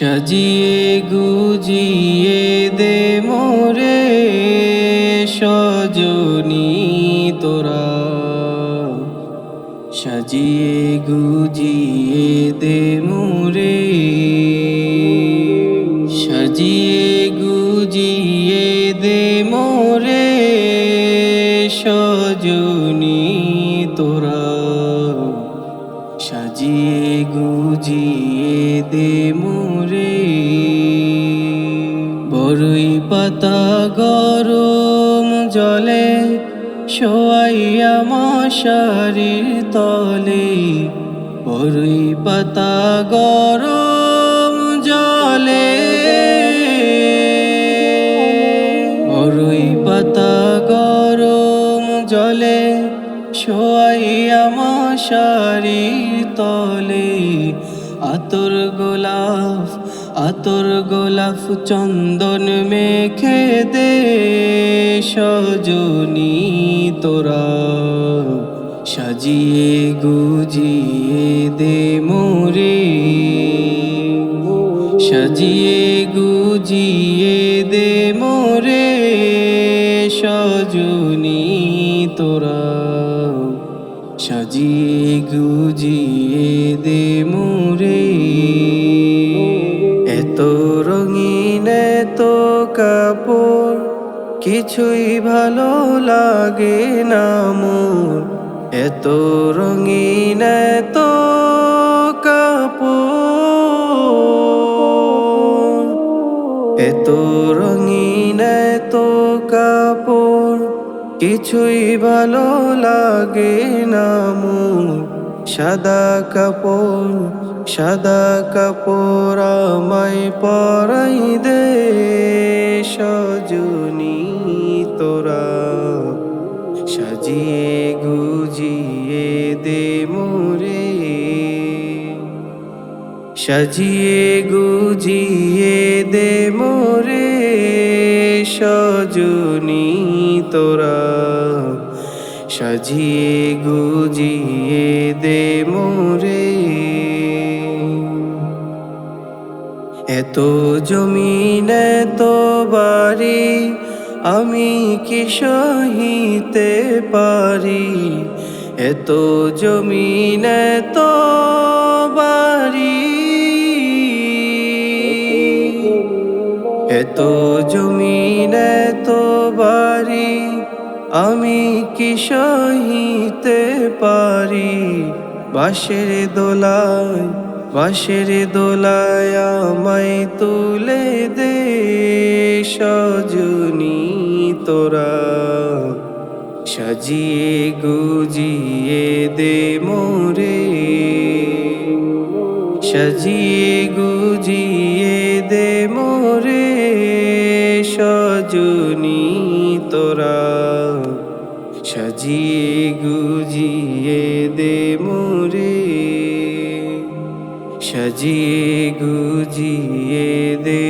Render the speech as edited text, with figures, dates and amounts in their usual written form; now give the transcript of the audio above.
সাজিয়ে গুজিয়ে দে মোরে সজনী তোরা, সাজিয়ে গুজিয়ে দে মোরে, সাজিয়ে গুজিয়ে দে মোরে সজনী তোরা, সাজিয়ে গুজিয়ে দে মোরে। বরই পাতা গরম জলে শোয়াইয়া মশারির তলে, বরই পাতা গরম জলে, বরই পাতা গরম জলে শোয়াইয়া মশারির তলে, আতর গোলাপ চন্দন মেখে দে সজনী তোরা, সাজিয়ে গুজিয়ে দে মোরে, সাজিয়ে গুজিয়ে দে মোরে সজনী তোরা, সাজিয়ে গুজিয়ে দে মোরে। এত রঙিন এত কাপড় কিছুই ভালো লাগে না মোর, এত রঙিন এত কাপড়, এত রঙিন এত কাপড় কিছুই ভালো লাগে না মোর। সাদা কাপড় আমায় পরাই দে সজনী তোরা, সাজিয়ে গুজিয়ে দে মোরে, সাজিয়ে গুজিয়ে দে মোরে সজনী তোরা, সাজিয়ে গুজিয়ে দে মোরে। এত জমিন এত বাড়ি আমি কি সহিতে পারি, এত জমিন এত বাড়ি, এত জমিন এত বাড়ি আমি কি সহিতে পারি। বাঁশের দোলায় আমায় তুলে দে সজনী তোরা, সাজিয়ে গুজিয়ে দে মোরে, সাজিয়ে গুজিয়ে দে মোরে সজনী তোরা, সাজিয়ে গুজিয়ে দে মোরে, সাজিয়ে গুজিয়ে দে